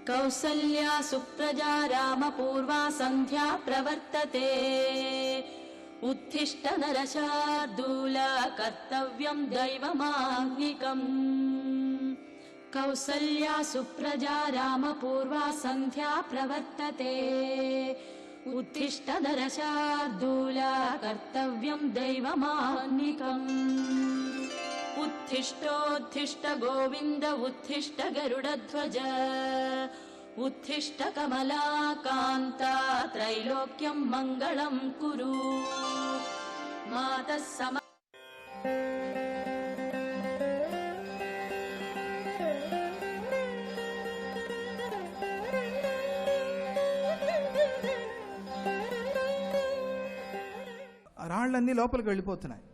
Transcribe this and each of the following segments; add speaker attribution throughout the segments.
Speaker 1: कौसल्या सुप्रजा रामपूर्वा सन्ध्या प्रवर्तते उत्तिष्ठ नरशार्दूल कर्तव्यं दैवमाह्निकम्। कौसल्या सुप्रजा रामपूर्वा सन्ध्या प्रवर्तते उत्तिष्ठ नरशार्दूल कर्तव्यं दैवमाह्निकम्। उत्तिष्ठोत्तिष्ठ गोविन्द उत्तिष्ठ गरुडध्वज उत्तिष्ठ कमलाकान्ता त्रैलोक्यं मङ्गलं कुरु। मातः सम
Speaker 2: రాళ్ళన్నీ లోపలికి వెళ్ళిపోతున్నాయి,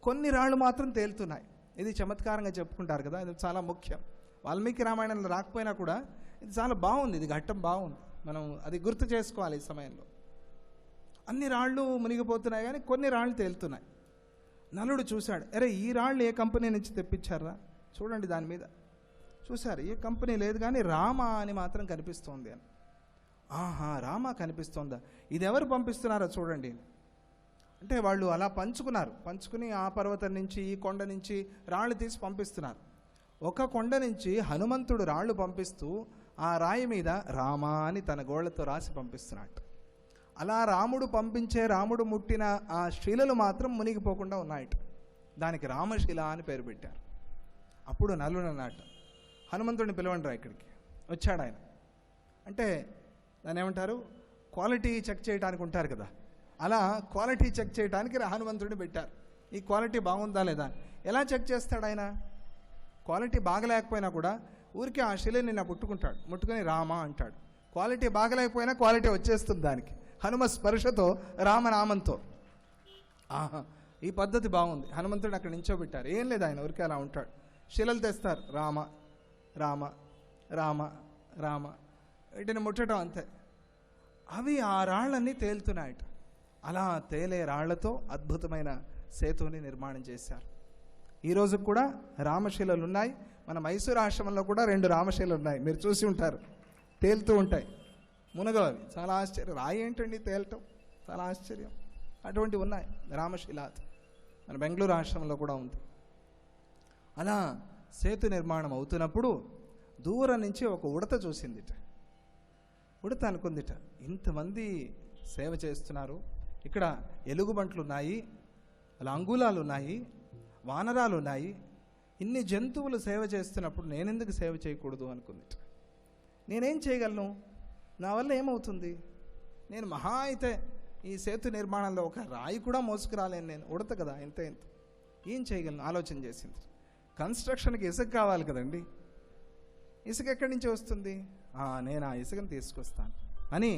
Speaker 2: కొన్ని రాళ్ళు మాత్రం తేలుతున్నాయి. ఇది చమత్కారంగా చెప్పుకుంటారు కదా, ఇది చాలా ముఖ్యం. వాల్మీకి రామాయణంలో రాకపోయినా కూడా ఇది చాలా బాగుంది, ఇది ఘట్టం బాగుంది, మనం అది గుర్తు చేసుకోవాలి. ఈ సమయంలో అన్ని రాళ్ళు మునిగిపోతున్నాయి కానీ కొన్ని రాళ్ళు తేలుతున్నాయి. నలుడు చూశాడు, అరే ఈ రాళ్ళు ఏ కంపెనీ నుంచి తెప్పించారా చూడండి, దాని మీద చూశారు ఏ కంపెనీ లేదు కానీ రామ అని మాత్రం కనిపిస్తోంది అని. ఆహా, రామ కనిపిస్తోందా, ఇది ఎవరు పంపిస్తున్నారో చూడండి అంటే వాళ్ళు అలా పంచుకుని ఆ పర్వతం నుంచి ఈ కొండ నుంచి రాళ్ళు తీసి పంపిస్తున్నారు. ఒక కొండ నుంచి హనుమంతుడు రాళ్ళు పంపిస్తూ ఆ రాయి మీద రామ అని తన గోళ్లతో రాసి పంపిస్తున్నాడు. అలా రాముడు పంపించే, రాముడు ముట్టిన ఆ శిలలు మాత్రం మునిగిపోకుండా ఉన్నాయట. దానికి రామశిల అని పేరు పెట్టారు. అప్పుడు నలుడు అన్నట్టు, హనుమంతుడిని పిలవండిరా ఇక్కడికి. వచ్చాడు ఆయన. అంటే దాన్ని ఏమంటారు, క్వాలిటీ చెక్ చేయడానికి ఉంటారు కదా, అలా క్వాలిటీ చెక్ చేయడానికి హనుమంతుడిని పెట్టారు. ఈ క్వాలిటీ బాగుందా లేదా. ఎలా చెక్ చేస్తాడు ఆయన? క్వాలిటీ బాగలేకపోయినా కూడా ఊరికే ఆ శిలని నిన్న ముట్టుకుని రామ అంటాడు. క్వాలిటీ బాగలేకపోయినా క్వాలిటీ వచ్చేస్తుంది దానికి, హనుమ స్పర్శతో, రామనామంతో. ఆహా, ఈ పద్ధతి బాగుంది. హనుమంతుడిని అక్కడ నించోబెట్టారు. ఏం లేదు, ఆయన ఊరికే అలా ఉంటాడు. శిలలు తెస్తారు, రామ రామ రామ రామ, వీటిని ముట్టడం అంతే. అవి ఆ రాళ్ళన్నీ తేలుతున్నాయట. అలా తేలే రాళ్లతో అద్భుతమైన సేతువుని నిర్మాణం చేశారు. ఈరోజు కూడా రామశిలలు ఉన్నాయి. మన మైసూరు ఆశ్రమంలో కూడా 2 రామశిలలు ఉన్నాయి, మీరు చూసి ఉంటారు. తేలుతూ ఉంటాయి, మునగవి. చాలా ఆశ్చర్యం, రాయి ఏంటండి తేలటం, చాలా ఆశ్చర్యం. అటువంటివి ఉన్నాయి రామశిలాత్. మన బెంగళూరు ఆశ్రమంలో కూడా ఉంది. అలా సేతు నిర్మాణం అవుతున్నప్పుడు దూరం నుంచి ఒక ఉడత చూసిందిట. ఉడత అనుకుందిట, ఇంతమంది సేవ చేస్తున్నారు, ఇక్కడ ఎలుగుబంట్లు ఉన్నాయి, లాంగూలాలు ఉన్నాయి, వానరాలు ఉన్నాయి, ఇన్ని జంతువులు సేవ చేస్తున్నప్పుడు నేనెందుకు సేవ చేయకూడదు అనుకుందిట. నేనేం చేయగలను, నా వల్ల ఏమవుతుంది, నేను మహా అయితే ఈ సేతు నిర్మాణంలో ఒక రాయి కూడా మోసుకురాలేను, నేను ఉడత కదా, ఇంత ఏం చేయగలను ఆలోచన చేసింది. కన్స్ట్రక్షన్కి ఇసుక కావాలి కదండి, ఇసుక ఎక్కడి నుంచి వస్తుంది, నేను ఆ ఇసుకను తీసుకొస్తాను అని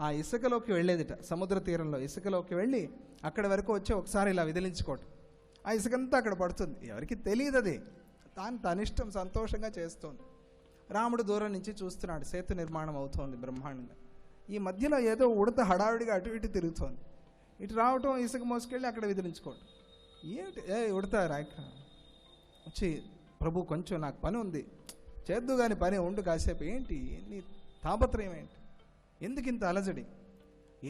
Speaker 2: ఆ ఇసుకలోకి వెళ్ళేదిట. సముద్ర తీరంలో ఇసుకలోకి వెళ్ళి అక్కడి వరకు వచ్చి ఒకసారి ఇలా విదిలించుకోవటం. ఆ ఇసుకంతా అక్కడ పడుతుంది, ఎవరికి తెలియదు, అది తన ఇష్టం, సంతోషంగా చేస్తోంది. రాముడు దూరం నుంచి చూస్తున్నాడు, సేతు నిర్మాణం అవుతోంది బ్రహ్మాండంగా. ఈ మధ్యలో ఏదో ఉడత హడావిడిగా అటు ఇటు తిరుగుతోంది. ఇటు రావటం, ఇసుక మోసుకెళ్ళి అక్కడ విదిలించుకోవటం. ఏమిటి ఉడత రాక వచ్చి, ప్రభు కొంచెం నాకు పని ఉంది, చేద్దు కానీ పని ఉండు కాసేపు. ఏంటి నీ తాపత్రయం ఏంటి, ఎందుకు ఇంత అలజడి?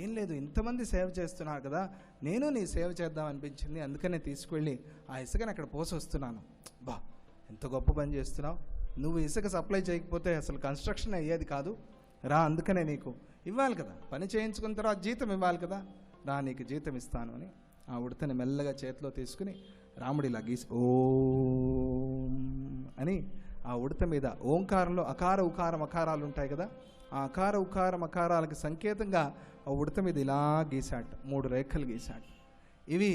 Speaker 2: ఏం లేదు, ఇంతమంది సేవ చేస్తున్నారు కదా, నేను నీ సేవ చేద్దాం అనిపించింది, అందుకనే తీసుకువెళ్ళి ఆ ఇసుకని అక్కడ పోసి వస్తున్నాను. బా, ఎంత గొప్ప పని చేస్తున్నావు, నువ్వు ఇసుక సప్లై చేయకపోతే అసలు కన్స్ట్రక్షన్ అయ్యేది కాదు, రా, అందుకనే నీకు ఇవ్వాలి కదా, పని చేయించుకున్న తర్వాత జీతం ఇవ్వాలి కదా, రా నీకు జీతం ఇస్తాను అని ఆ ఉడతని మెల్లగా చేతిలో తీసుకుని రాముడి ఇలా గీసి ఓం అని ఆ ఉడత మీద, ఓంకారంలో అకార ఉకారం అకారాలు ఉంటాయి కదా, ఆ అకార ఉకారం అకారాలకు సంకేతంగా ఆ ఉడత మీద ఇలా గీశాడు, 3 రేఖలు గీశాడు. ఇవి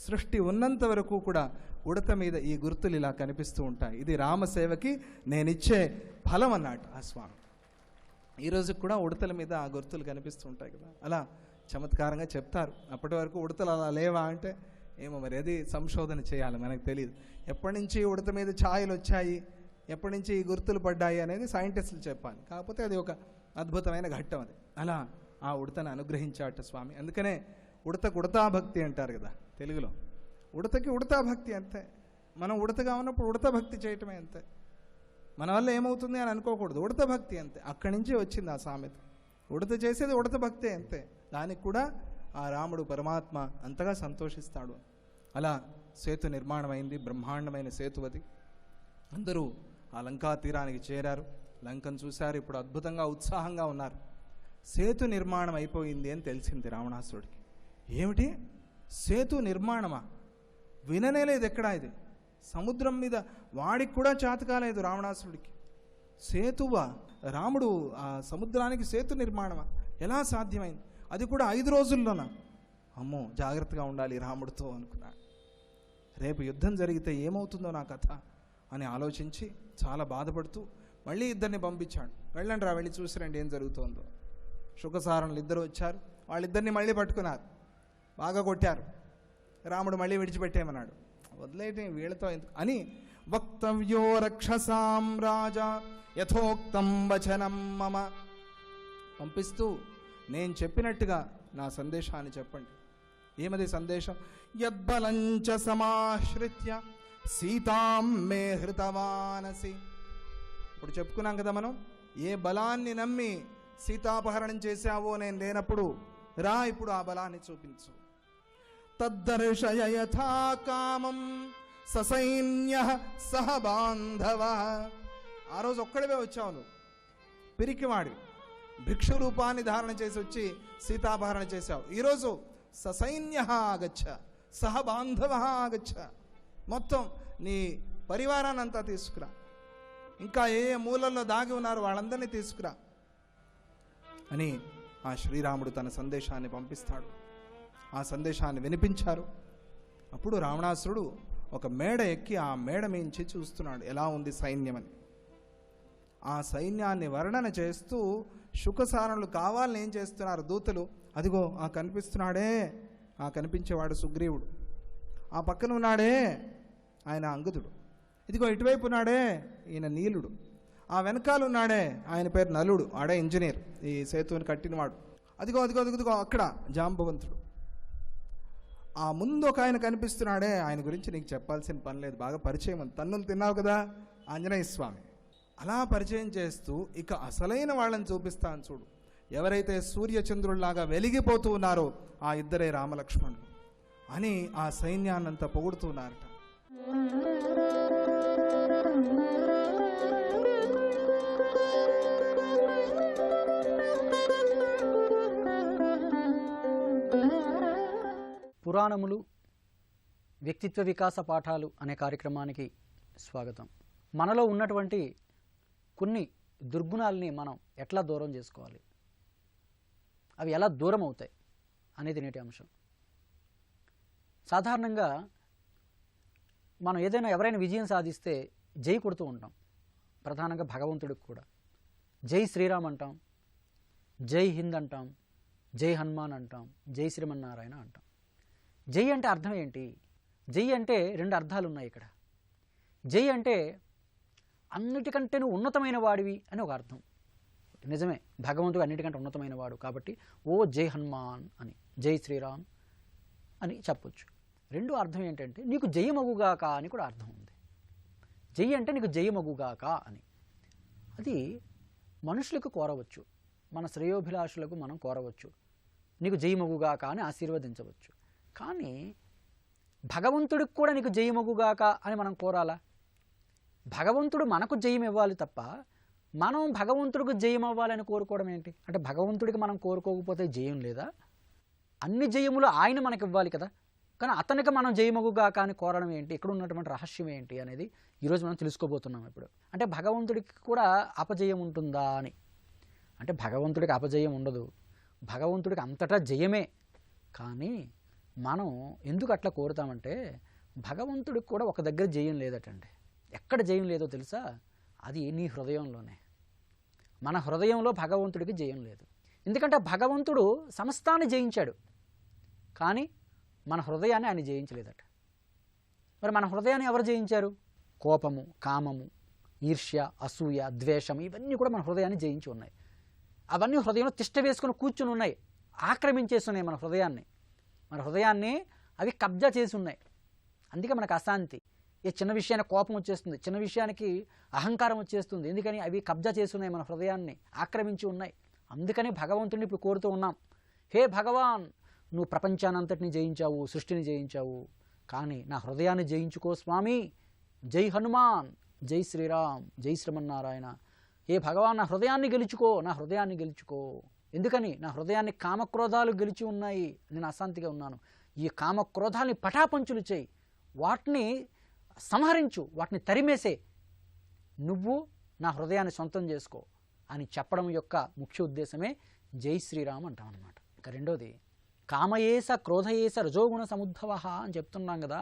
Speaker 2: సృష్టి ఉన్నంత వరకు కూడా ఉడత మీద ఈ గుర్తులు ఇలా కనిపిస్తూ ఉంటాయి. ఇది రామసేవకి నేనిచ్చే ఫలం అన్నాడు ఆ స్వామి. ఈరోజు కూడా ఉడతల మీద ఆ గుర్తులు కనిపిస్తూ ఉంటాయి కదా, అలా చమత్కారంగా చెప్తారు. అప్పటి వరకు ఉడతలు అలా లేవా అంటే ఏమో మరి, అది సంశోధన చేయాలి, మనకు తెలియదు. ఎప్పటి నుంచి ఉడత మీద ఛాయలు వచ్చాయి, ఎప్పటి నుంచి ఈ గుర్తులు పడ్డాయి అనేది సైంటిస్టులు చెప్పాలి. కాకపోతే అది ఒక అద్భుతమైన ఘట్టం అది. అలా ఆ ఉడతను అనుగ్రహించాట స్వామి. అందుకనే ఉడతకు ఉడతా భక్తి అంటారు కదా తెలుగులో. ఉడతకి ఉడతా భక్తి అంతే. మనం ఉడతగా ఉన్నప్పుడు ఉడత భక్తి చేయటమే అంతే. మన వల్ల ఏమవుతుంది అని అనుకోకూడదు, ఉడత భక్తి అంతే. అక్కడి నుంచి వచ్చింది ఆ సామెత. ఉడత చేసేది ఉడత భక్తే అంతే. దానికి కూడా ఆ రాముడు పరమాత్మ అంతగా సంతోషిస్తాడు. అలా సేతు నిర్మాణమైంది, బ్రహ్మాండమైన సేతు అది. అందరూ ఆ లంకా తీరానికి చేరారు, లంకను చూశారు. ఇప్పుడు అద్భుతంగా ఉత్సాహంగా ఉన్నారు. సేతు నిర్మాణం అయిపోయింది అని తెలిసింది రావణాసురుడికి. ఏమిటి సేతు నిర్మాణమా? విననేలేదు ఎక్కడా ఇది. సముద్రం మీద వాడికి కూడా చేతకాలేదు రావణాసురుడికి. సేతువా? రాముడు ఆ సముద్రానికి సేతు నిర్మాణమా? ఎలా సాధ్యమైంది? అది కూడా 5 రోజుల్లోనా? అమ్మో, జాగ్రత్తగా ఉండాలి రాముడితో అనుకున్నాడు. రేపు యుద్ధం జరిగితే ఏమవుతుందో నా కథ అని ఆలోచించి చాలా బాధపడుతూ మళ్ళీ ఇద్దరిని పంపించాడు. వెళ్ళండి రా, వెళ్ళి చూసిరండి ఏం జరుగుతుందో. శుకసారణులు ఇద్దరు వచ్చారు, వాళ్ళిద్దరిని మళ్ళీ పట్టుకున్నారు, బాగా కొట్టారు. రాముడు మళ్ళీ విడిచిపెట్టేమన్నాడు. వదిలేయటం వీళ్ళతో ఎందుకు అని, వక్తవ్యో రక్షసాం రాజా యథోక్తం వచనం మమ, పంపిస్తూ నేను చెప్పినట్టుగా నా సందేశాన్ని చెప్పండి. ఏమది సందేశం? యద్బలంచ సమాశ్రిత్య సీతాం మే హృతవానసి. ఇప్పుడు చెప్పుకున్నాం కదా మనం, ఏ బలాన్ని నమ్మి సీతాపహరణం చేశావో నేను లేనప్పుడు రా, ఇప్పుడు ఆ బలాన్ని చూపించు. తద్దర్శయ యథా కామం ససైన్య సహ బాంధవ. ఆ రోజు ఒక్కడివే వచ్చావు నువ్వు, పిరికివాడి, భిక్షు రూపాన్ని ధారణ చేసి వచ్చి సీతాపహరణ చేశావు. ఈరోజు ససైన్య ఆగచ్చ సహ బాంధవ ఆగచ్చ, మొత్తం నీ పరివారాన్ని అంతా తీసుకురా, ఇంకా ఏ మూలల్లో దాగి ఉన్నారు వాళ్ళందరినీ తీసుకురా అని ఆ శ్రీరాముడు తన సందేశాన్ని పంపిస్తాడు. ఆ సందేశాన్ని వినిపించారు. అప్పుడు రావణాసురుడు ఒక మేడ ఎక్కి ఆ మేడ మించి చూస్తున్నాడు ఎలా ఉంది సైన్యమని. ఆ సైన్యాన్ని వర్ణన చేస్తూ శుకసారణులు కావాలని ఏం చేస్తున్నారు దూతలు, అదిగో ఆ కనిపిస్తున్నాడే, ఆ కనిపించేవాడు సుగ్రీవుడు, ఆ పక్కన ఉన్నాడే ఆయన అంగదుడు, ఇదిగో ఇటువైపు ఉన్నాడే ఈయన నీలుడు, ఆ వెనకాల ఉన్నాడే ఆయన పేరు నలుడు, ఆడే ఇంజనీర్, ఈ సేతువుని కట్టినవాడు, అదిగో అదిగో అదిగో అక్కడ జాంబవంతుడు, ఆ ముందు ఒక ఆయన కనిపిస్తున్నాడే ఆయన గురించి నీకు చెప్పాల్సిన పని లేదు, బాగా పరిచయం ఉంది, తన్నులు తిన్నావు కదా ఆంజనేయ స్వామి. అలా పరిచయం చేస్తూ ఇక అసలైన వాళ్ళని చూపిస్తాను చూడు, ఎవరైతే సూర్యచంద్రుల్లాగా వెలిగిపోతూ ఉన్నారో ఆ ఇద్దరే రామలక్ష్మణులు అని ఆ సైన్యాన్నంతా పొగుడుతున్నారట.
Speaker 3: పురాణములు వ్యక్తిత్వ వికాస పాఠాలు అనే కార్యక్రమానికి స్వాగతం. మనలో ఉన్నటువంటి కొన్ని దుర్గుణాలని మనం ఎట్లా దూరం చేసుకోవాలి, అవి ఎలా దూరం అవుతాయి అనేది నేటి అంశం. సాధారణంగా మనం ఏదైనా ఎవరైనా విజయం సాధిస్తే జై కొడుతూ ఉంటాం. ప్రధానంగా భగవంతుడికి కూడా జై శ్రీరామ్ అంటాం, జై హింద్ అంటాం, జై హనుమాన్ అంటాం, జై శ్రీమన్నారాయణ అంటాం. జై అంటే అర్థం ఏంటి? జై అంటే 2 అర్థాలు ఉన్నాయి ఇక్కడ. జై అంటే అన్నిటికంటే నువ్వు ఉన్నతమైన వాడివి అని ఒక అర్థం. నిజమే, భగవంతుడు అన్నిటికంటే ఉన్నతమైన వాడు కాబట్టి ఓ జై హనుమాన్ అని, జై శ్రీరామ్ అని చెప్పొచ్చు. 2 అర్థం ఏంటంటే నీకు జయమగుగాక అని కూడా అర్థం ఉంది. జై అంటే నీకు జయమగుగాక అని, అది మనుషులకు కోరవచ్చు, మన శ్రేయోభిలాషులకు మనం కోరవచ్చు, నీకు జయమగుగాక అని ఆశీర్వదించవచ్చు. కానీ భగవంతుడికి కూడా నీకు జయమగుగాక అని మనం కోరాలా? భగవంతుడు మనకు జయం ఇవ్వాలి తప్ప మనం భగవంతుడికి జయం అవ్వాలని కోరుకోవడం ఏంటి? అంటే భగవంతుడికి మనం కోరుకోకపోతే జయం లేదా? అన్ని జయములు ఆయన మనకి ఇవ్వాలి కదా, కానీ అతనికి మనం జయమగుగాక అని కోరడం ఏంటి? ఇక్కడ ఉన్నటువంటి రహస్యం ఏంటి అనేది ఈరోజు మనం తెలుసుకోబోతున్నాం. ఇప్పుడు అంటే భగవంతుడికి కూడా అపజయం ఉంటుందా అని. అంటే భగవంతుడికి అపజయం ఉండదు, భగవంతుడికి అంతటా జయమే. కానీ మనం ఎందుకు అట్లా కోరుతామంటే భగవంతుడికి కూడా ఒక దగ్గర జయం లేదటండి. ఎక్కడ జయం లేదో తెలుసా? అది నీ హృదయంలోనే. మన హృదయంలో భగవంతుడికి జయం లేదు. ఎందుకంటే భగవంతుడు సమస్తాన్ని జయించాడు, కానీ మన హృదయాన్ని ఆయన జయించలేదట. మరి మన హృదయాన్ని ఎవరు జయించారు? కోపము, కామము, ఈర్ష్య, అసూయ, ద్వేషం, ఇవన్నీ కూడా మన హృదయాన్ని జయించి ఉన్నాయి. అవన్నీ హృదయంలో తిష్ట వేసుకుని కూర్చుని ఉన్నాయి, ఆక్రమించేస్తున్నాయి మన హృదయాన్ని అవి కబ్జా చేసి ఉన్నాయి. అందుకే మనకు అశాంతి. ఏ చిన్న విషయానికి కోపం వచ్చేస్తుంది, చిన్న విషయానికి అహంకారం వచ్చేస్తుంది. ఎందుకని అవి కబ్జా చేస్తున్నాయి, మన హృదయాన్ని ఆక్రమించి ఉన్నాయి. అందుకని భగవంతుడిని ఇప్పుడు కోరుతూ ఉన్నాం, హే భగవాన్, నువ్వు ప్రపంచానంతటిని జయించావు, సృష్టిని జయించావు, కానీ నా హృదయాన్ని జయించుకో స్వామి. జై హనుమాన్, జై శ్రీరామ్, జై శ్రీమన్నారాయణ. ఏ భగవాన్, నా హృదయాన్ని గెలుచుకో, నా హృదయాన్ని గెలుచుకో. ఎందుకని నా హృదయాన్ని కామక్రోధాలు గెలిచి ఉన్నాయి, నేను అశాంతిగా ఉన్నాను. ఈ కామక్రోధాల్ని పటాపంచులు చేయి, వాటిని సంహరించు, వాటిని తరిమేసే, నువ్వు నా హృదయాన్ని సొంతం చేసుకో అని చెప్పడం యొక్క ముఖ్య ఉద్దేశమే జై శ్రీరామ్ అంటాం అన్నమాట. ఇక రెండోది కామయేస క్రోధయేస రజోగుణ సముద్భవ అని చెప్తున్నాం కదా.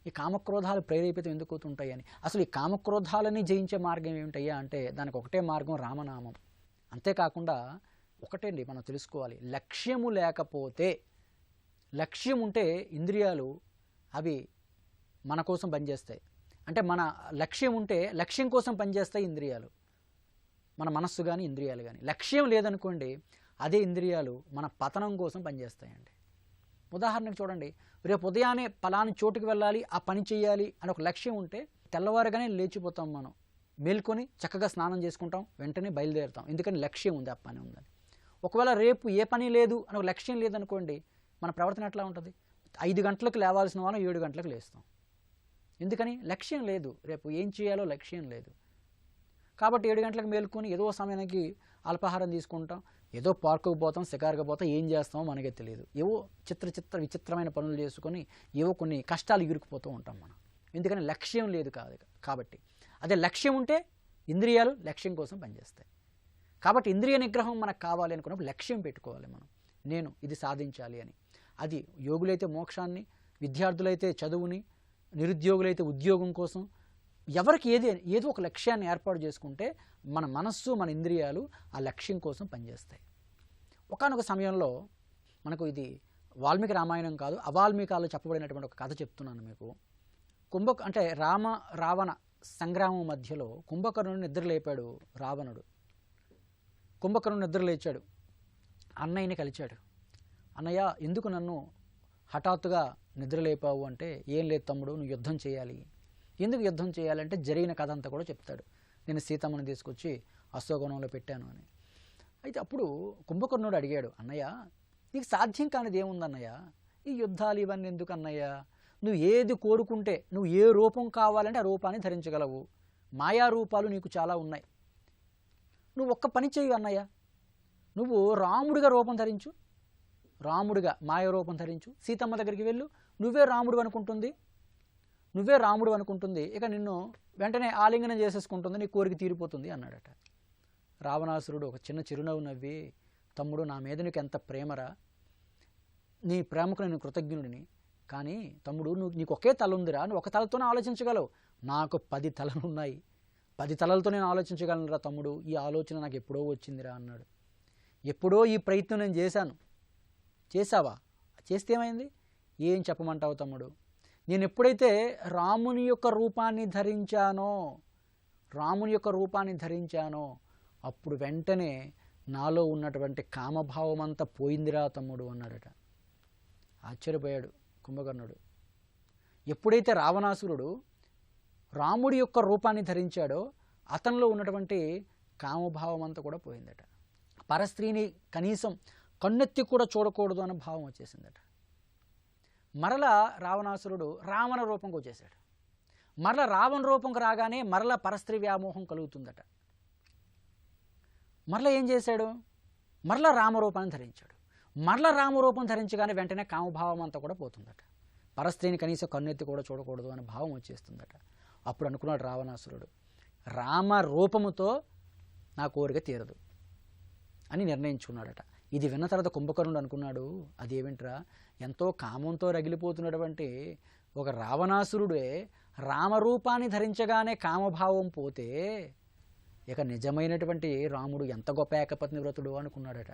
Speaker 3: ఈ కామక్రోధాలు ప్రేరేపితం ఎందుకు అవుతుంటాయి అని. అసలు ఈ కామక్రోధాలని జయించే మార్గం ఏమిటయ్యా అంటే దానికి ఒకటే మార్గం, రామనామం. అంతేకాకుండా ఒకటండి మనం తెలుసుకోవాలి, లక్ష్యము లేకపోతే, లక్ష్యం ఉంటే ఇంద్రియాలు అవి మన కోసం పనిచేస్తాయి. అంటే మన లక్ష్యం ఉంటే లక్ష్యం కోసం పనిచేస్తాయి ఇంద్రియాలు, మన మనస్సు కానీ ఇంద్రియాలు కానీ. లక్ష్యం లేదనుకోండి, అదే ఇంద్రియాలు మన పతనం కోసం పనిచేస్తాయండి. ఉదాహరణకు చూడండి, రేపు ఉదయాన్నే పలాని చోటుకు వెళ్ళాలి, ఆ పని చేయాలి అని ఒక లక్ష్యం ఉంటే తెల్లవారుగానే లేచిపోతాం, మనం మేల్కొని చక్కగా స్నానం చేసుకుంటాం, వెంటనే బయలుదేరుతాం. ఎందుకని లక్ష్యం ఉంది, ఆ పని ఉందని. ఒకవేళ రేపు ఏ పని లేదు అని ఒక లక్ష్యం లేదనుకోండి, మన ప్రవర్తన ఎట్లా ఉంటుంది? 5 గంటలకు లేవాల్సిన వాళ్ళం 7 గంటలకు లేస్తాం. ఎందుకని? లక్ష్యం లేదు, రేపు ఏం చేయాలో లక్ష్యం లేదు. కాబట్టి 7 గంటలకు మేలుకొని ఏదో సమయానికి అల్పాహారం తీసుకుంటాం, ఏదో పార్కుకు పోతాం, షికారుకు పోతాం, ఏం చేస్తామో మనకే తెలియదు. ఏవో విచిత్రమైన పనులు చేసుకొని ఏవో కొన్ని కష్టాలు ఇరుక్కుపోతూ ఉంటాం మనం. ఎందుకని? లక్ష్యం లేదు కాదు. కాబట్టి అదే లక్ష్యం ఉంటే ఇంద్రియాలు లక్ష్యం కోసం పనిచేస్తాయి. కాబట్టి ఇంద్రియ నిగ్రహం మనకు కావాలి అనుకున్నప్పుడు లక్ష్యం పెట్టుకోవాలి మనం, నేను ఇది సాధించాలి అని. అది యోగులైతే మోక్షాన్ని, విద్యార్థులైతే చదువుని, నిరుద్యోగులైతే ఉద్యోగం కోసం, ఎవరికి ఏదో ఒక లక్ష్యాన్ని ఏర్పాటు చేసుకుంటే మన మనస్సు, మన ఇంద్రియాలు ఆ లక్ష్యం కోసం పనిచేస్తాయి. ఒకానొక సమయంలో మనకు, ఇది వాల్మీకి రామాయణం కాదు, అవాల్మీకాల్లో చెప్పబడినటువంటి ఒక కథ చెప్తున్నాను మీకు. అంటే రావణ సంగ్రామం మధ్యలో కుంభకర్ణుడు నిద్రలేపాడు రావణుడు. కుంభకర్ణుడు నిద్రలేచాడు, అన్నయ్యని కలిచాడు. అన్నయ్య, ఎందుకు నన్ను హఠాత్తుగా నిద్రలేపావు అంటే, ఏం లేదు తమ్ముడు, నువ్వు యుద్ధం చేయాలి. ఎందుకు యుద్ధం చేయాలంటే జరిగిన కథ అంతా కూడా చెప్తాడు. నేను సీతమ్మని తీసుకొచ్చి అశోకవనంలో పెట్టాను అని. అయితే అప్పుడు కుంభకర్ణుడు అడిగాడు, అన్నయ్య నీకు సాధ్యం కానిది ఏముందన్నయ్య, ఈ యుద్ధాలు ఇవన్నీ ఎందుకు అన్నయ్య? నువ్వు ఏది కోరుకుంటే, నువ్వు ఏ రూపం కావాలంటే ఆ రూపాన్ని ధరించగలవు, మాయా రూపాలు నీకు చాలా ఉన్నాయి. నువ్వు ఒక్క పని చేయు అన్నయ్య, నువ్వు రాముడిగా రూపం ధరించు, రాముడిగా మాయ రూపం ధరించు, సీతమ్మ దగ్గరికి వెళ్ళు, నువ్వే రాముడు అనుకుంటుంది, ఇక నిన్ను వెంటనే ఆలింగనం చేసేసుకుంటుంది, నీ కోరిక తీరిపోతుంది అన్నాడట. రావణాసురుడు ఒక చిన్న చిరునవ్వు నవ్వి, తమ్ముడు, నా మీద నీకు ఎంత ప్రేమరా, నీ ప్రేమకు నేను కృతజ్ఞుడిని, కానీ తమ్ముడు, నీకు ఒకే తల ఉందిరా, నువ్వు ఒక తలతోనే ఆలోచించగలవు, నాకు 10 తలలు ఉన్నాయి, 10 తలలతో నేను ఆలోచించగలనురా తమ్ముడు, ఈ ఆలోచన నాకు ఎప్పుడో వచ్చిందిరా అన్నాడు. ఎప్పుడో ఈ ప్రయత్నం నేను చేశాను. చేసావా? చేస్తే ఏమైంది? ఏం చెప్పమంటావు తమ్ముడు, నేను ఎప్పుడైతే రాముని యొక్క రూపాన్ని ధరించానో అప్పుడు వెంటనే నాలో ఉన్నటువంటి కామభావం అంతా పోయిందిరా తమ్ముడు అన్నాడట. ఆశ్చర్యపోయాడు కుంభకర్ణుడు. ఎప్పుడైతే రావణాసురుడు రాముడి యొక్క రూపాన్ని ధరించాడో అతనిలో ఉన్నటువంటి కామభావం అంతా కూడా పోయిందట. పరస్త్రీని కనీసం కన్నెత్తి కూడా చూడకూడదు అన్న భావం వచ్చేసిందట. మరలా రావణాసురుడు రావణ రూపంకి వచ్చేసాడు. మరలా రావణ రూపంకి రాగానే మరలా పరస్త్రీ వ్యామోహం కలుగుతుందట. మరలా ఏం చేశాడు? మరలా రామరూపాన్ని ధరించాడు. మరలా రామరూపం ధరించగానే వెంటనే కామభావం అంతా కూడా పోతుందట. పరస్త్రీని కనీసం కన్నెత్తి కూడా చూడకూడదు అనే భావం వచ్చేస్తుందట. అప్పుడు అనుకున్నాడు రావణాసురుడు, రామ రూపముతో నా కోరిక తీరదు అని నిర్ణయించుకున్నాడట. ఇది విన్న తర్వాత కుంభకర్ణుడు అనుకున్నాడు, అదేమిట్రా, ఎంతో కామంతో రగిలిపోతున్నటువంటి ఒక రావణాసురుడే రామరూపాన్ని ధరించగానే కామభావం పోతే ఇక నిజమైనటువంటి రాముడు ఎంత గొప్ప ఏకపత్ని వ్రతుడు అనుకున్నాడట.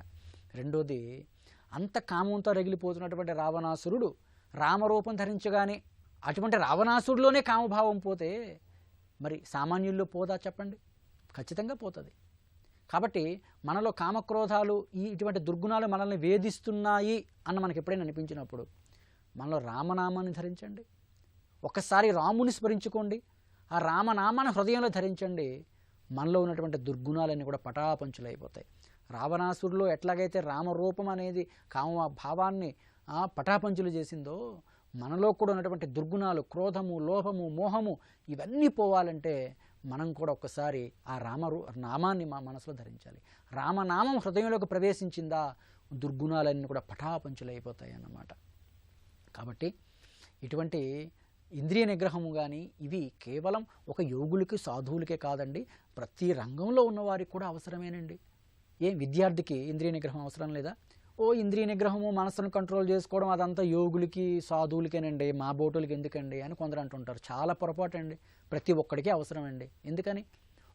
Speaker 3: రెండోది, అంత కామంతో రగిలిపోతున్నటువంటి రావణాసురుడు రామరూపం ధరించగానే, అటువంటి రావణాసురుడిలోనే కామభావం పోతే మరి సామాన్యుల్లో పోదా చెప్పండి? ఖచ్చితంగా పోతుంది. కాబట్టి మనలో కామక్రోధాలు, ఇటువంటి దుర్గుణాలు మనల్ని వేధిస్తున్నాయి అన్న మనకి ఎప్పుడైనా అనిపించినప్పుడు మనలో రామనామాన్ని ధరించండి, ఒక్కసారి రాముని స్మరించుకోండి, ఆ రామనామాన్ని హృదయంలో ధరించండి, మనలో ఉన్నటువంటి దుర్గుణాలన్నీ కూడా పటాపంచులైపోతాయి. రావణాసురులో ఎట్లాగైతే రామరూపం అనేది కామ భావాన్ని పటాపంచులు చేసిందో, మనలో కూడా ఉన్నటువంటి దుర్గుణాలు, క్రోధము, లోభము, మోహము ఇవన్నీ పోవాలంటే మనం కూడా ఒక్కసారి ఆ నామాన్ని మా మనసులో ధరించాలి. రామనామం హృదయంలోకి ప్రవేశించిందా దుర్గుణాలన్నీ కూడా పటాపంచులైపోతాయి అన్నమాట. కాబట్టి ఇటువంటి ఇంద్రియ నిగ్రహము కానీ ఇవి కేవలం ఒక యోగులకి సాధువులకే కాదండి, ప్రతి రంగంలో ఉన్నవారికి కూడా అవసరమేనండి. విద్యార్థికి ఇంద్రియ నిగ్రహం అవసరం లేదా? ఇంద్రియ నిగ్రహము, మనసును కంట్రోల్ చేసుకోవడం అదంతా యోగులకి సాధువులకేనండి, మా బోటులకి ఎందుకండి అని కొందరు అంటుంటారు. చాలా పొరపాటు అండి. ప్రతి ఒక్కడికే అవసరమండి. ఎందుకని?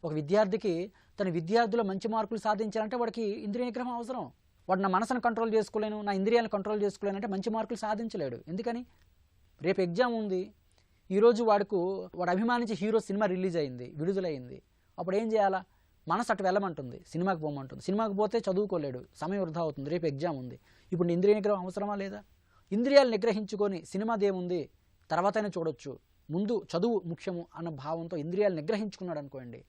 Speaker 3: ఒక విద్యార్థికి తన విద్యార్థులు మంచి మార్కులు సాధించాలంటే వాడికి ఇంద్రియ నిగ్రహం అవసరం. వాడు నా మనసును కంట్రోల్ చేసుకోలేను, నా ఇంద్రియాలను కంట్రోల్ చేసుకోలేను అంటే మంచి మార్కులు సాధించలేడు. ఎందుకని? రేపు ఎగ్జామ్ ఉంది, ఈరోజు వాడు అభిమానించే హీరో సినిమా రిలీజ్ అయింది, విడుదలైంది. అప్పుడు ఏం చేయాలా? మనసు అటు వెళ్ళమంటుంది, సినిమాకి పోమంటుంది. సినిమాకి పోతే చదువుకోలేడు, సమయం వృధా అవుతుంది, రేపు ఎగ్జామ్ ఉంది. ఇప్పుడు ఇంద్రియ నిగ్రహం అవసరమా లేదా? ఇంద్రియాలు నిగ్రహించుకొని సినిమాదేముంది తర్వాతైనా చూడొచ్చు, ముందు చదువు ముఖ్యము అన్న భావంతో ఇంద్రియాలు నిగ్రహించుకున్నాడు అనుకోండి,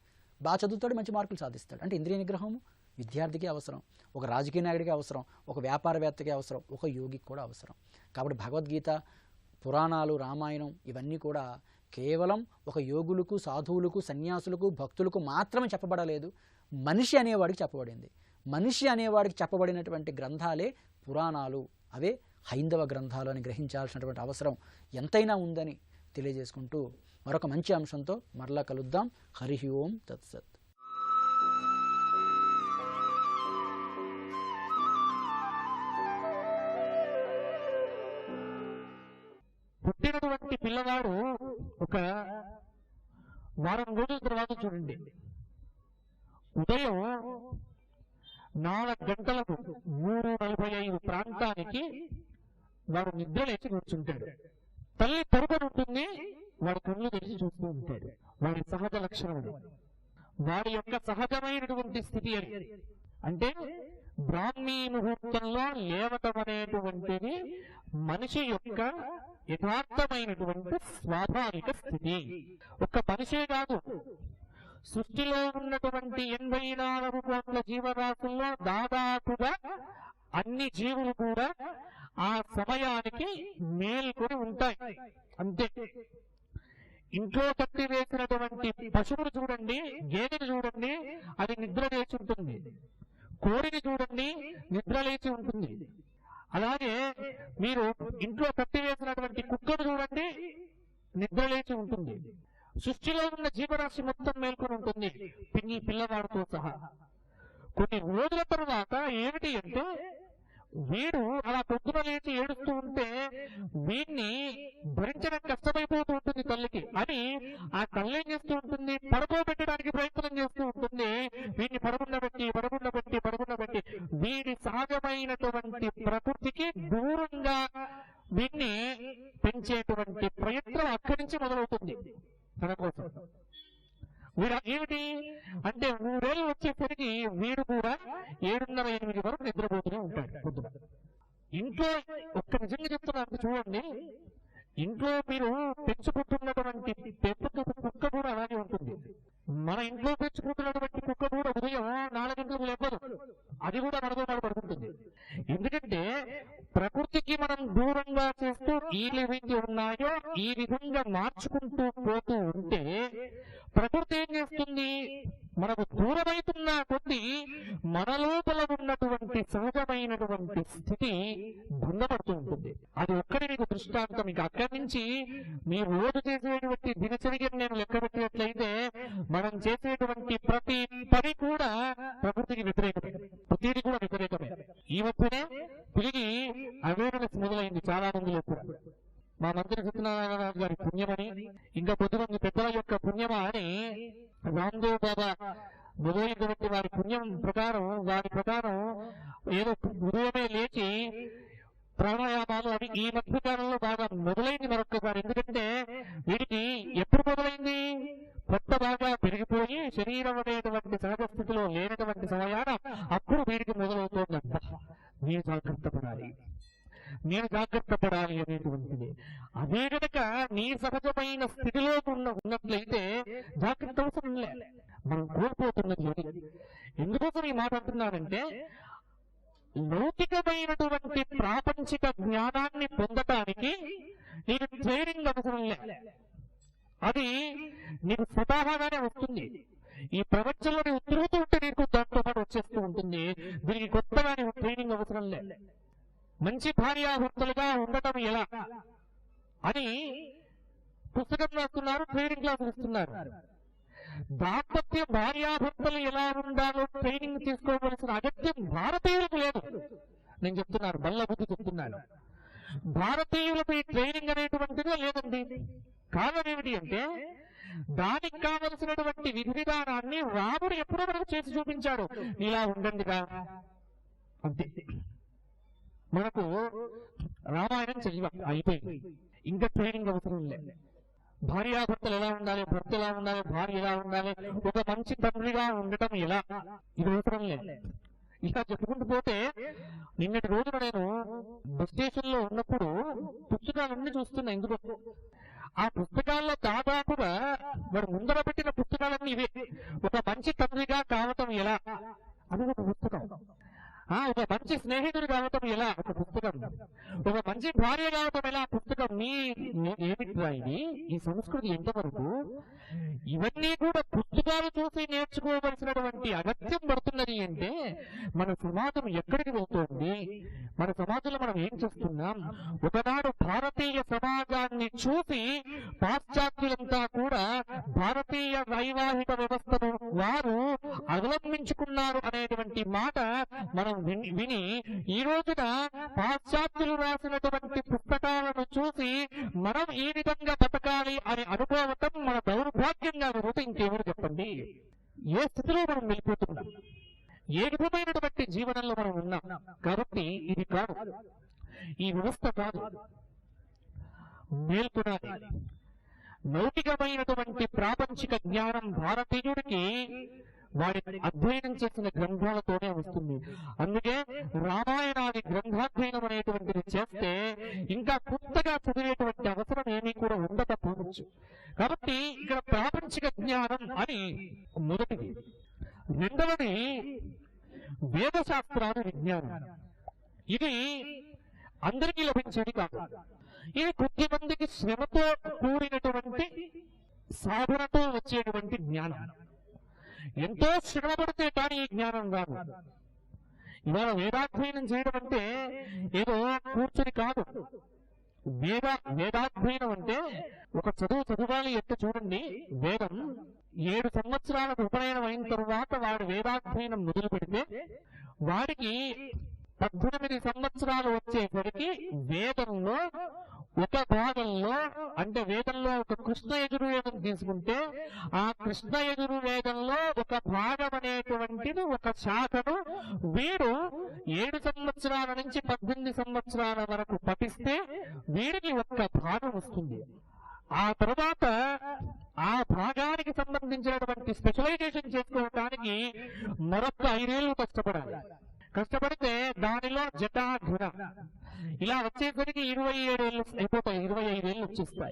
Speaker 3: బాగా చదువుతాడు, మంచి మార్కులు సాధిస్తాడు. అంటే ఇంద్రియ నిగ్రహము విద్యార్థికి అవసరం, ఒక రాజకీయ నాయకుడికి అవసరం, ఒక వ్యాపారవేత్తకి అవసరం, ఒక యోగికి కూడా అవసరం. కాబట్టి భగవద్గీత, పురాణాలు, రామాయణం ఇవన్నీ కూడా కేవలం ఒక యోగులకు, సాధువులకు, సన్యాసులకు, భక్తులకు మాత్రమే చెప్పబడలేదు, మనిషి అనేవాడికి చెప్పబడింది. మనిషి అనేవాడికి చెప్పబడినటువంటి గ్రంథాలే పురాణాలు, అవే హైందవ గ్రంథాలు అని గ్రహించాల్సినటువంటి అవసరం ఎంతైనా ఉందని తెలియజేసుకుంటూ మరొక మంచి అంశంతో మరలా కలుద్దాం. హరి ఓం తత్సత్.
Speaker 4: పుట్టినటువంటి పిల్లవాడు ఒక వారం రోజుల తర్వాత చూడండి, ఉదయం 4 గంటలకు 3:45 ప్రాంతానికి వాడు నిద్ర లేచి కూర్చుంటాడు. తల్లి పడుకొని ఉంటుంది, వాడు కళ్ళు తెరిచి చూస్తూ ఉంటాడు. వాడి సహజ లక్షణం, వాడి యొక్క సహజమైనటువంటి స్థితి అని. అంటే బ్రాహ్మీ ముహూర్తంలో లేవటం అనేటువంటిది మనిషి యొక్క యథార్థమైనటువంటి స్వాభావిక స్థితి. ఒక్క మనిషే కాదు, సృష్టిలో ఉన్నటువంటి 84 కోట్ల జీవరాశుల్లో దాదాపుగా అన్ని జీవులు కూడా ఆ సమయానికి మేల్కొని ఉంటాయి. అంతే. ఇంట్లో కట్టి వేసినటువంటి పశువులు చూడండి, గేదెని చూడండి, అది నిద్ర లేచి ఉంటుంది. కోడిని చూడండి, నిద్ర లేచి ఉంటుంది. అలాగే మీరు ఇంట్లో కట్టి వేసినటువంటి కుక్కను చూడండి, నిద్ర లేచి ఉంటుంది. సృష్టిలో ఉన్న జీవరాశి మొత్తం మేల్కొని ఉంటుంది, పిల్లవాడితో సహా. కొన్ని రోజుల తర్వాత ఏమిటి అంటే, వీడు అలా పొద్దున లేచి ఏడుస్తూ ఉంటే వీడిని భరించడం కష్టమైపోతూ ఉంటుంది తల్లికి. అని ఆ తల్లి ఏం చేస్తూ ఉంటుంది, పడుకోబెట్టడానికి ప్రయత్నం చేస్తూ ఉంటుంది. వీడిని పడుకుండబెట్టి వీడి సహజమైనటువంటి ప్రకృతికి దూరంగా వీడిని పెంచేటువంటి ప్రయత్నం అక్కడి నుంచి మొదలవుతుంది తన కోసం. వీడు ఏమిటి అంటే 3 ఏళ్ళు వచ్చేసరికి వీడు కూడా 7:30-8 వరకు నిద్రపోతూనే ఉంటాడు పొద్దున. ఇంట్లో ఒక్క నిజంగా చెప్తున్నాను చూడండి, ఇంట్లో మీరు పెంచుకుంటున్నటువంటి కుక్క కూడా అలాగే ఉంటుంది. మన ఇంట్లో పెంచుకుంటున్నటువంటి కుక్క కూడా ఉదయం 4 గంటలకు లేపదు, అది కూడా మనతో పాటు పడుకుంటుంది. ఎందుకంటే ప్రకృతికి మనం దూరంగా చేస్తూ ఈ ఏవైతే ఉన్నాయో ఈ విధంగా మార్చుకుంటూ పోతూ ఉంటే ప్రకృతి ఏం చేస్తుంది, మనకు దూరమవుతున్న కొద్దీ మన లోపల ఉన్నటువంటి సహజమైనటువంటి స్థితి భంగపడుతూ ఉంటుంది. అది ఒక్కడి మీకు దృష్టాంతం. ఇంకా అక్కడి నుంచి మీ రోజు చేసేటువంటి దినచర్యను నేను లెక్క పెట్టినట్లయితే మనం చేసేటువంటి ప్రతి పని కూడా ప్రకృతికి వ్యతిరేకమే, ప్రతిది కూడా వ్యతిరేకమే. ఈ మధ్యనే తిరిగి అవేర్నెస్ మొదలైంది చాలా మందిలో కూడా. మా మంత్రి సత్యనారాయణ గారి పుణ్యమని, ఇంకా కొద్దిమంది పెద్దల యొక్క పుణ్యమా అని రామ్దేవ్ బాబా మొదలైనటువంటి వారి పుణ్యం ప్రకారం, వారి ప్రకారం ఏదో ఉదయమే లేచి ప్రాణాయామాలు అవి ఈ మధ్యకాలంలో బాగా మొదలైంది మరొక్కసారి. ఎందుకంటే వీటికి ఎప్పుడు మొదలైంది, కొత్త బాగా పెరిగిపోయి శరీరం అనేటువంటి సహజ స్థితిలో లేనటువంటి సమయాన అప్పుడు వీటికి మొదలవుతోందంట. మీరు జాగ్రత్త పడాలి. నేను జాగ్రత్త పడాలి అనేటువంటిది. అదే గనక నీ సహజమైన స్థితిలో ఉన్నట్లయితే జాగ్రత్త అవసరం లే. మనం కోల్పోతున్నది అది. ఎందుకోసం ఈ మాట అంటున్నానంటే, లౌకికమైనటువంటి ప్రాపంచిక జ్ఞానాన్ని పొందటానికి నీకు ట్రైనింగ్ అవసరం లే. అది నీకు స్వతహాగానే వస్తుంది. ఈ ప్రపంచంలోని ఉత్తరుతూ ఉంటే నీకు దాంతో పాటు వచ్చేస్తూ ఉంటుంది. దీనికి కొత్తగా నీకు ట్రైనింగ్ అవసరం లే. మంచి భార్యాభర్తలుగా ఉండటం ఎలా అని పుస్తకం రాస్తున్నారు, ట్రైనింగ్ క్లాసులు ఇస్తున్నారు. దాంపత్య భార్యాభర్తలు ఎలా ఉండాలో ట్రైనింగ్ తీసుకోవలసిన అగత్యం భారతీయులకు లేదు. నేను చెప్తున్నాను, బల్ల బుద్ధి చెప్తున్నాను. భారతీయులకు ఈ ట్రైనింగ్ అనేటువంటిదే లేదండి. కారణం ఏమిటి అంటే, దానికి కావలసినటువంటి విధి విధానాన్ని రాముడు ఎప్పుడో మనకు చేసి చూపించాడు. ఇలా ఉండండిగా అంతే. మనకు రామాయణం చదివాం, అయిపోయింది. ఇంకా ట్రైనింగ్ అవసరం లేదు. భార్యాభర్తలు ఎలా ఉండాలి, భర్త ఎలా ఉండాలి, భార్య ఎలా ఉండాలి, ఒక మంచి తండ్రిగా ఉండటం ఎలా, ఇది అవసరం లేదు. ఇలా చెప్పుకుంటూ పోతే, నిన్నటి రోజున నేను బస్ స్టేషన్ లో ఉన్నప్పుడు పుస్తకాలన్నీ చూస్తున్నా. ఎందుకు ఆ పుస్తకాల్లో దాదాపుగా మరి ముందర పెట్టిన పుస్తకాలన్నీ ఇవే. ఒక మంచి తండ్రిగా కావటం ఎలా అని ఒక పుస్తకం, ఒక మంచి స్నేహితుడు కావటం ఎలా ఒక పుస్తకం, ఒక మంచి భార్య కావటం ఎలా పుస్తకం. ఏమిట్రా ఇది, ఈ సంస్కృతి ఎంతవరకు? ఇవన్నీ కూడా పుస్తకాలు చూసి నేర్చుకోవలసినటువంటి అగత్యం పడుతున్నది అంటే, మన సమాజం ఎక్కడికి వెళ్తోంది, మన సమాజంలో మనం ఏం చేస్తున్నాం? ఒకనాడు భారతీయ సమాజాన్ని చూసి పాశ్చాత్యులంతా కూడా భారతీయ వైవాహిక వ్యవస్థను వారు అవలంబించుకున్నారు అనేటువంటి మాట మనం విని, ఈ రోజున పాశ్చాత్యులు రాసినటువంటి పుస్తకాలను చూసి మనం ఈ విధంగా బతకాలి అని అనుకోవటం మన దౌర్భాగ్యంగా విరుగుతూ ఇంకెవరు చెప్పండి? ఏ స్థితిలో మనం వెళ్ళిపోతున్నాం, ఏ విధమైనటువంటి జీవనంలో మనం ఉన్నాం. కాబట్టి ఇది కాదు, ఈ వ్యవస్థ కాదు. మేల్కొనాలి. లౌకికమైనటువంటి ప్రాపంచిక జ్ఞానం భారతీయుడికి వారి అధ్యయనం చేసిన గ్రంథాలతోనే వస్తుంది. అందుకే రామాయణాది గ్రంథాధ్యయనం అనేటువంటిది చేస్తే ఇంకా కొత్తగా చదివేటువంటి అవసరం ఏమీ కూడా ఉండకపోవచ్చు. కాబట్టి ఇక్కడ ప్రాపంచిక జ్ఞానం అని మొదటిది. రెండవది వేదశాస్త్రాల విజ్ఞానం. ఇది అందరికీ లభించేది కాదు. ఇది కొద్ది మందికి శ్రమతో కూడినటువంటి సాధనతో వచ్చేటువంటి జ్ఞానం. ఎంతో శ్రమ పడితే కానీ ఈ జ్ఞానం రాదు. ఇవాళ వేదాధ్యయనం చేయడం అంటే ఏదో కూర్చొని కాదు. వేదాధ్యయనం అంటే ఒక చదవాలి అంటే చూడండి, వేదం 7 సంవత్సరాలకు ఉపనయనం అయిన తరువాత వాడు వేదాధ్యయనం మొదలు పెడితే వాడికి 18 సంవత్సరాలు వచ్చేసరికి వేదంలో ఒక భాగంలో, అంటే వేదంలో ఒక కృష్ణ యజుర్వేదం తీసుకుంటే ఆ కృష్ణ యజుర్వేదంలో ఒక భాగం అనేటువంటిది, ఒక శాఖను వీడు 7 సంవత్సరాల నుంచి 18 సంవత్సరాల వరకు పఠిస్తే వీడికి ఒక్క భాగం వస్తుంది. ఆ తర్వాత ఆ భాగానికి సంబంధించినటువంటి స్పెషలైజేషన్ చేసుకోవడానికి మరొక 5 ఏళ్ళు కష్టపడాలి. కష్టపడితే దానిలో జటా ఘన ఇలా వచ్చేసరికి 27 ఏళ్ళు అయిపోతాయి, 25 ఏళ్ళు వచ్చేస్తాయి.